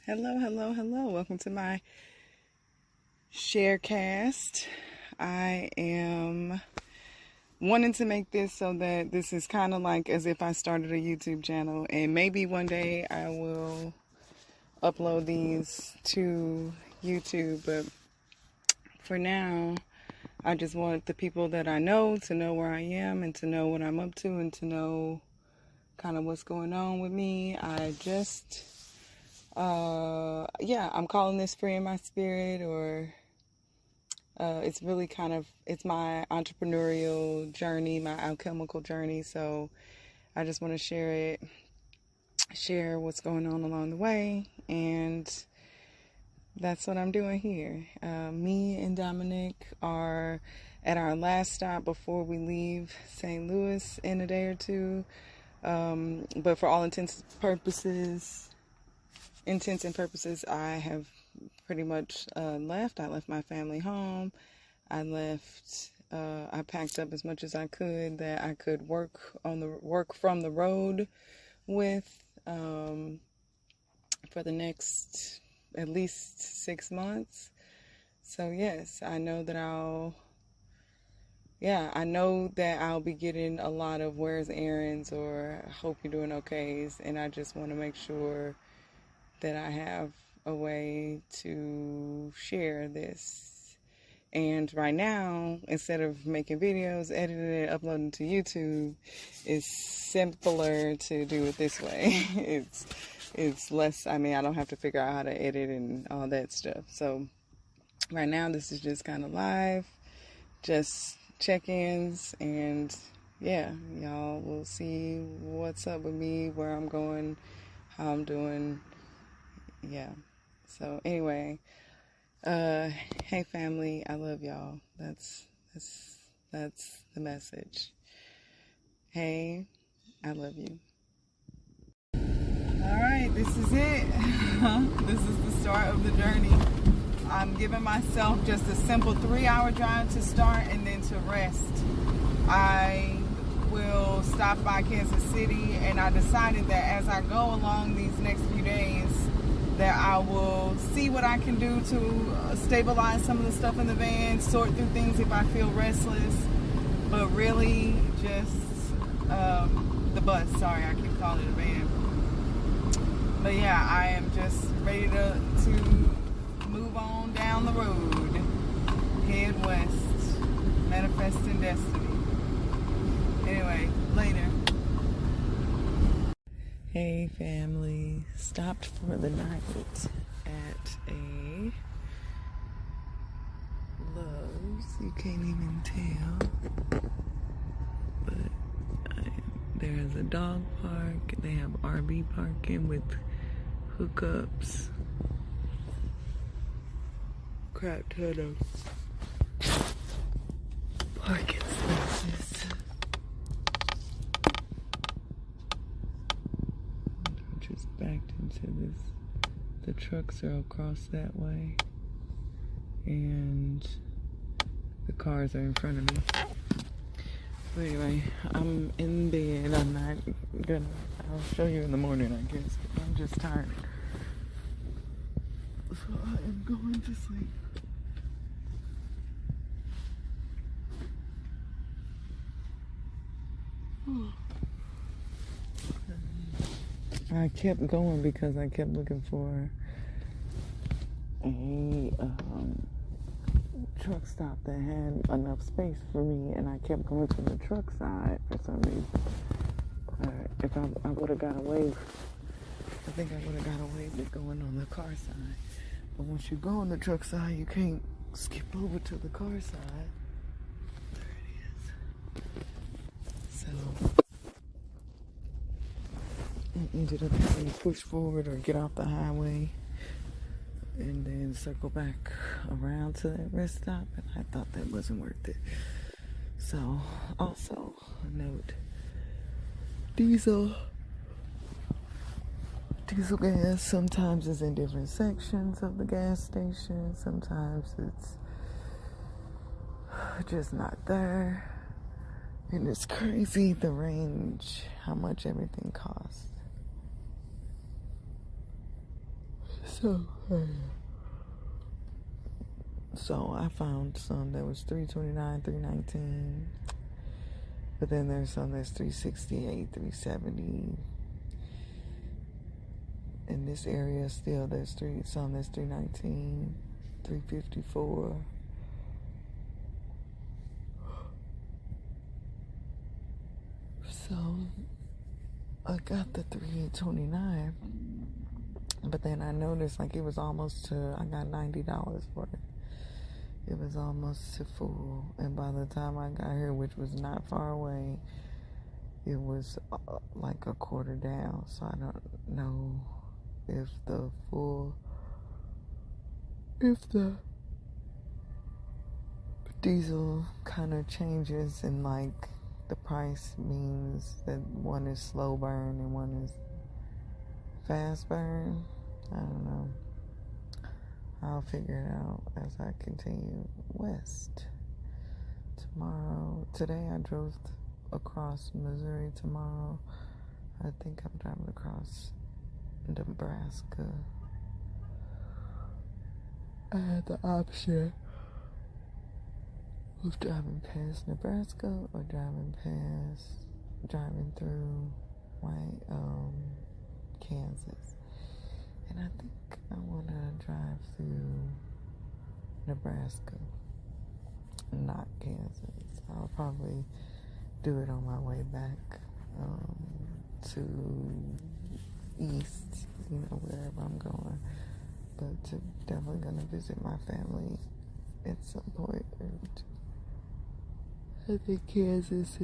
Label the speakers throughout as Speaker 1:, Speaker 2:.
Speaker 1: Hello, hello, hello. Welcome to my sharecast. I am wanting to make this so that this is kind of like as if I started a YouTube channel, and maybe one day I will upload these to YouTube, but for now I just want the people that I know to know where I am and to know what I'm up to and to know kind of what's going on with me. I'm calling this Free in My Spirit, or it's really it's my entrepreneurial journey, my alchemical journey. So I just want to share what's going on along the way, and that's what I'm doing here. Me and Dominic are at our last stop before we leave St. Louis in a day or two. But for all intents and purposes, I have pretty much left. I left my family home. I packed up as much as I could that I could work from the road with for the next at least 6 months. So yes, I know that I'll be getting a lot of where's errands or hope you're doing okays, and I just want to make sure that I have a way to share this. And right now, instead of making videos, editing it, uploading to YouTube, it's simpler to do it this way. It's less, I don't have to figure out how to edit and all that stuff. So right now, this is just kind of live, just check-ins, and yeah, y'all will see what's up with me, where I'm going, how I'm doing. Yeah. So anyway, hey family, I love y'all. That's the message. Hey, I love you. All right, this is it. This is the start of the journey. I'm giving myself just a simple 3-hour drive to start and then to rest. I will stop by Kansas City, and I decided that as I go along these next few days, that I will see what I can do to stabilize some of the stuff in the van, sort through things if I feel restless, but really just the bus. Sorry, I keep calling it a van. But yeah, I am just ready to move on down the road, head west, manifesting destiny. Anyway, later. Hey family, stopped for the night at a Lowe's. You can't even tell, but there's a dog park. They have RV parking with hookups. Crap ton of parking spaces. Just backed into this. The trucks are across that way, and the cars are in front of me. But anyway, I'm in bed. I'll show you in the morning, I guess. I'm just tired. So I am going to sleep. I kept going because I kept looking for a truck stop that had enough space for me, and I kept going to the truck side for some reason. If I would have got away, I think I would have got away with going on the car side. But once you go on the truck side, you can't skip over to the car side. There it is. So I ended up having to push forward or get off the highway and then circle back around to that rest stop, and I thought that wasn't worth it. So, also a note, diesel gas sometimes is in different sections of the gas station. Sometimes it's just not there. And it's crazy the range, how much everything costs. So So I found some that was $329, $319. But then there's some that's $368, $370. In this area still there's some that's $319, $354. So I got the $329, but then I noticed like it was almost to, I got $90 for it. It was almost to full, and by the time I got here, which was not far away, it was like a quarter down. So I don't know if the diesel kind of changes and like the price means that one is slow burn and one is fast burn. I don't know. I'll figure it out as I continue west. Today I drove across Missouri. Tomorrow I think I'm driving across Nebraska. I had the option of driving past Nebraska or driving through Kansas. And I think I want to drive through Nebraska, not Kansas. I'll probably do it on my way back to east, wherever I'm going. But definitely going to visit my family at some point. I think Kansas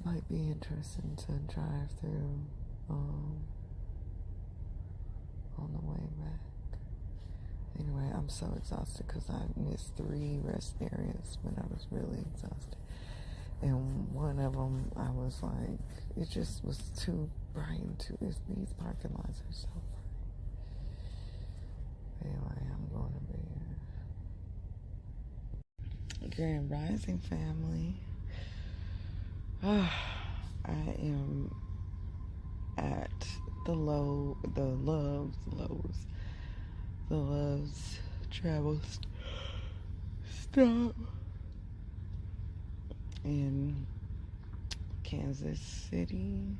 Speaker 1: might be interesting to drive through on the way back. Anyway, I'm so exhausted because I missed 3 rest areas when I was really exhausted. And one of them, I was like, it just was too bright and these parking lots are so bright. Anyway, I'm going to bed. Grand Rising family. I am at the Loves travel stop in Kansas City.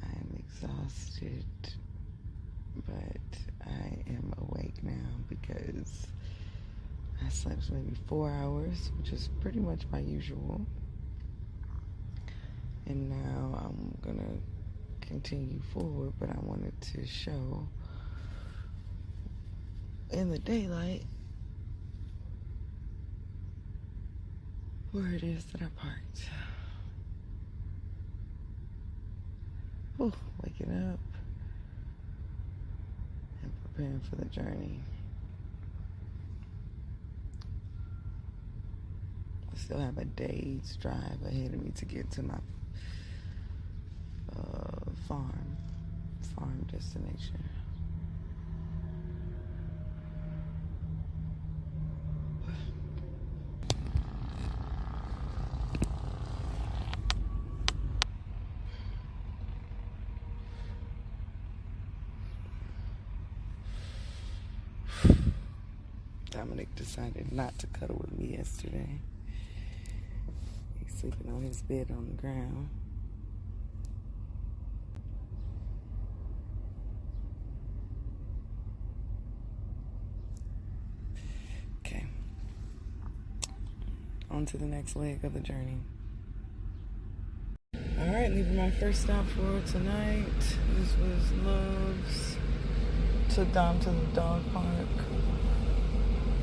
Speaker 1: I am exhausted, but I am awake now because I slept maybe 4 hours, which is pretty much my usual. And now I'm gonna continue forward, but I wanted to show in the daylight where it is that I parked. Oh, waking up and preparing for the journey. I still have a day's drive ahead of me to get to my farm destination. Dominic decided not to cuddle with me yesterday. He's sleeping on his bed on the ground. Okay. On to the next leg of the journey. Alright, leaving my first stop for tonight. This was Love's. Took Dom to the dog park.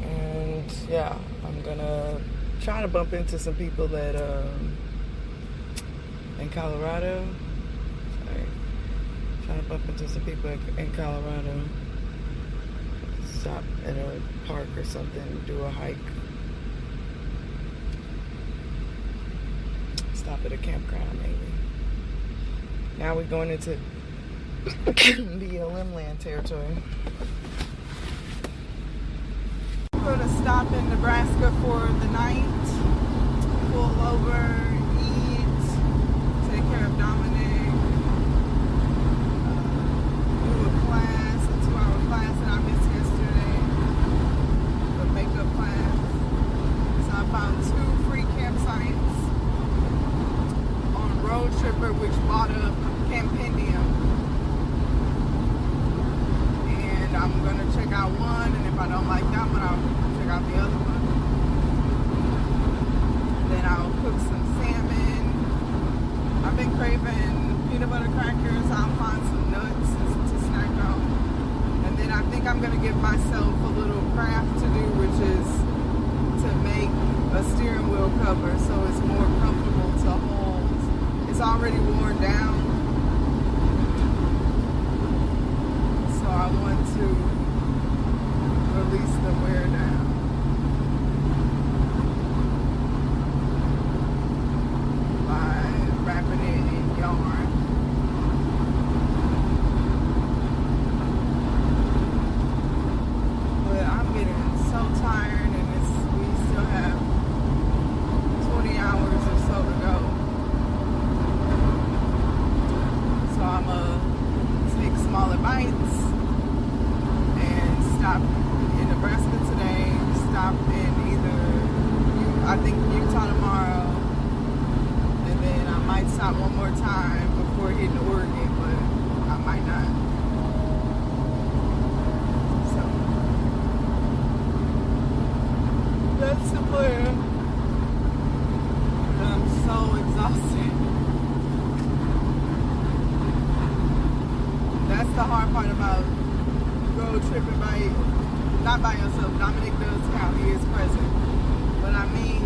Speaker 1: And yeah, I'm gonna try to bump into some people that in Colorado. Sorry. Trying to bump into some people in Colorado. Stop at a park or something, do a hike. Stop at a campground maybe. Now we're going into BLM land territory. We're going to stop in Nebraska for the night, pull over, eat, take care of Dominic,
Speaker 2: tripper which bought a compendium, and I'm gonna check out one, and if I don't like that one, I'll check out the other one. Then I'll cook some salmon. I've been craving peanut butter crackers. I'll find some nuts to snack on, and then I think I'm gonna give myself a little craft to do, which is to make a steering wheel cover so it's more comfortable to hold. It's already worn down, so I want to release the wear down by wrapping it in yarn. But I'm getting so tired, and we still have 20 hours or so to go. So I'm gonna take smaller bites and stop in Nebraska today, stop in I think Utah tomorrow, and then I might stop one more time before hitting Oregon, but I might not. So that's the plan. I'm so exhausted. That's the hard part about road tripping not by yourself. Dominic does count, he is present. But I mean,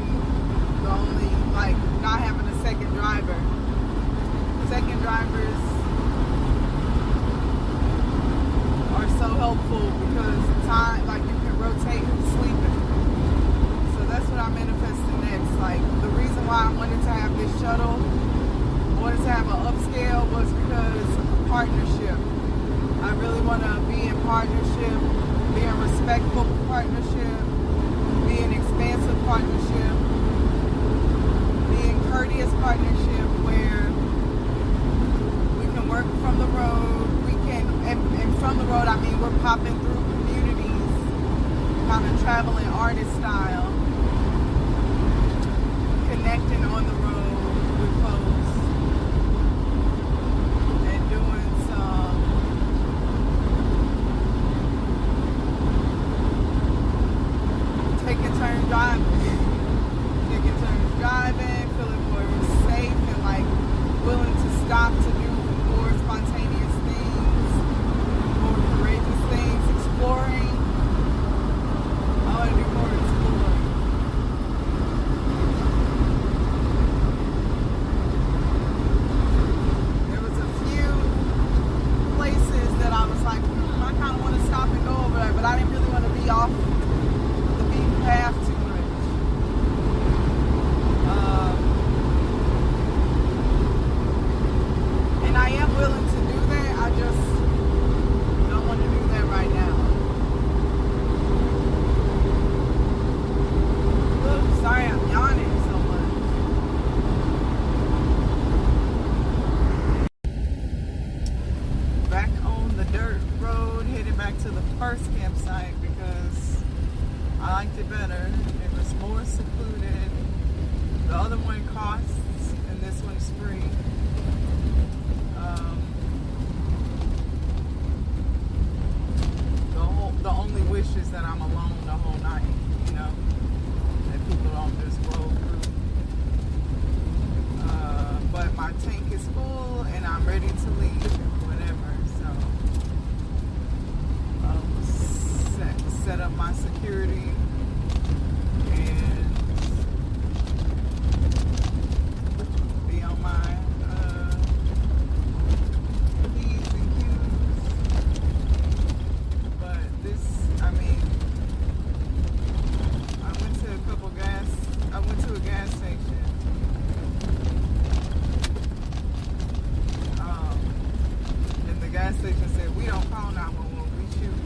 Speaker 2: the only, not having a second driver. Second drivers are so helpful because time, you can rotate who's sleeping. So that's what I'm manifesting next. The reason why I wanted to have this shuttle, wanted to have an upscale, was because of partnership. I really want to be in partnership, be in respectful partnership, be in expansive partnership, be in courteous partnership where we can work from the road, and from the road I mean we're popping through communities, kind of traveling artist style, connecting on the road with folks, and doing some taking turns driving, feeling more safe and willing to stop to do more spontaneous things, more courageous things, exploring. I want to do more exploring. There was a few places that I was like, I kind of want to stop and go over there, but I didn't really want to be off the beaten path too much. And I am willing to do that. I just don't want to do that right now. Oops, sorry, I'm yawning so much. Back on the dirt road, headed back to the first campsite because I liked it better. It was more secluded. The other one costs, and this one's free. The only wish is that I'm alone the whole night, that people don't just roll through. But my tank is full, and I'm ready to leave whenever. So I'll set up my security and be on my P's and Q's. But I went to a gas station. And the gas station said, we don't call 911, we shoot.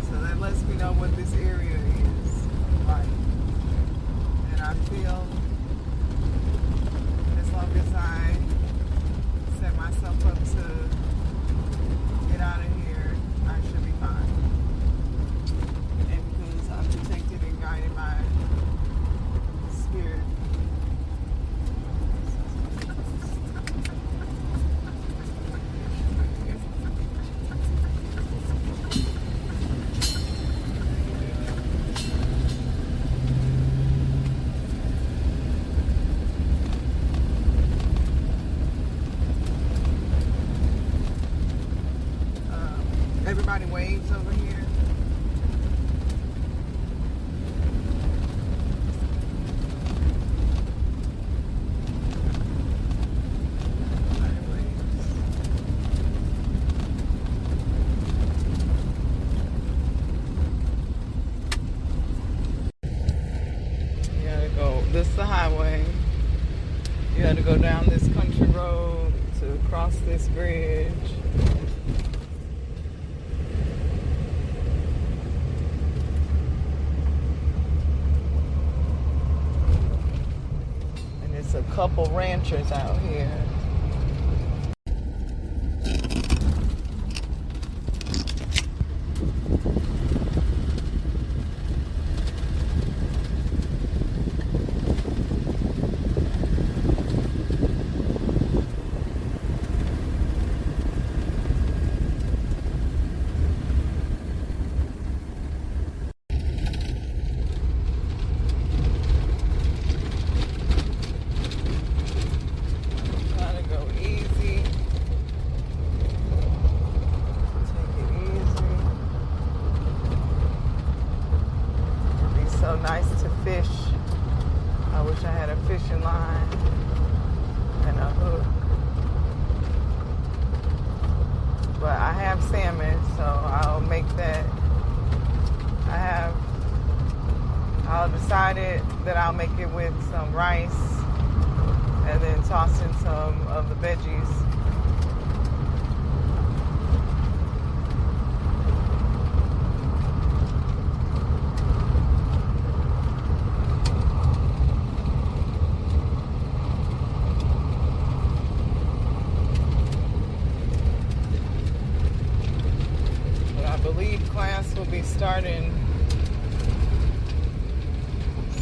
Speaker 2: So that lets me know what this area is like. And I feel as long as I set myself up to get out of here, I should be fine. And because I'm protected and guided by spirit. everybody waves over here.
Speaker 1: This is the highway. You had to go down this country road to cross this bridge. And it's a couple ranchers out here. Nice to fish. I wish I had a fishing line and a hook. But I have salmon, so I'll make that. I'll decide it that I'll make it with some rice and then toss in some of the veggies. I believe class will be starting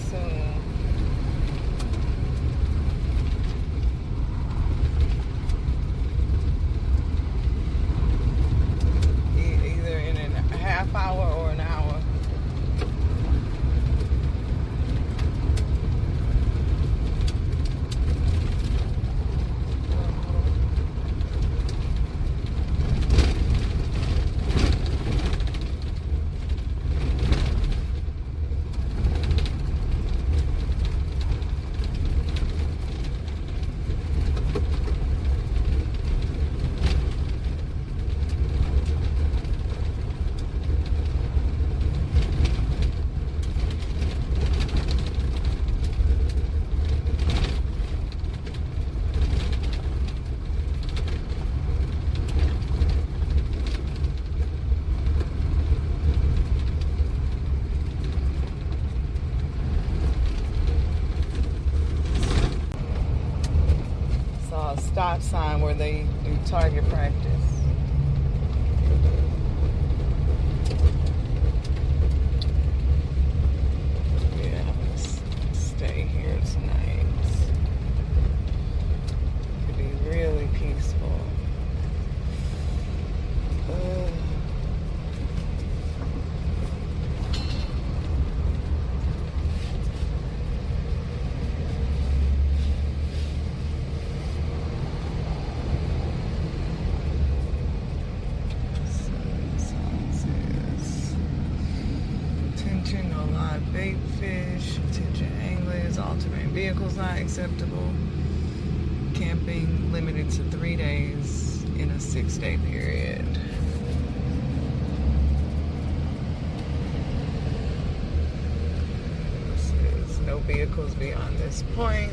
Speaker 1: soon. Either in a half hour or an hour. Stop sign where they do target practice. Yeah, I'm gonna stay here tonight. It'll be really peaceful. No live bait fish, attention anglers, all terrain vehicles not acceptable. Camping limited to 3 days in a 6-day period. This is no vehicles beyond this point.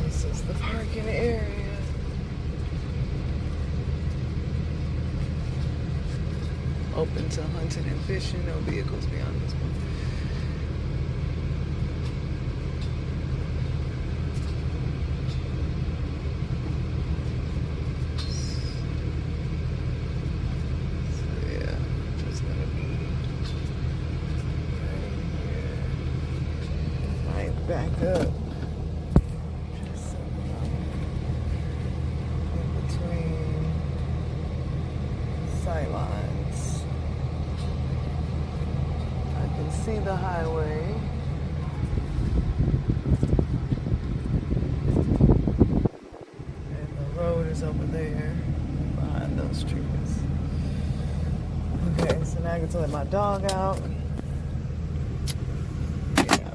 Speaker 1: This is the parking area. Open to hunting and fishing, no vehicles beyond this point. So yeah, just gonna be right here. Might back up. Just in between sight lines. See the highway. this tree is. Okay, so now I get to let my dog out. Yeah.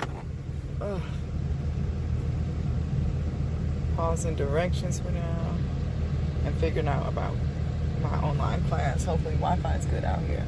Speaker 1: Ugh. Pausing directions for now and figuring out about my online class. Hopefully Wi-Fi is good out here.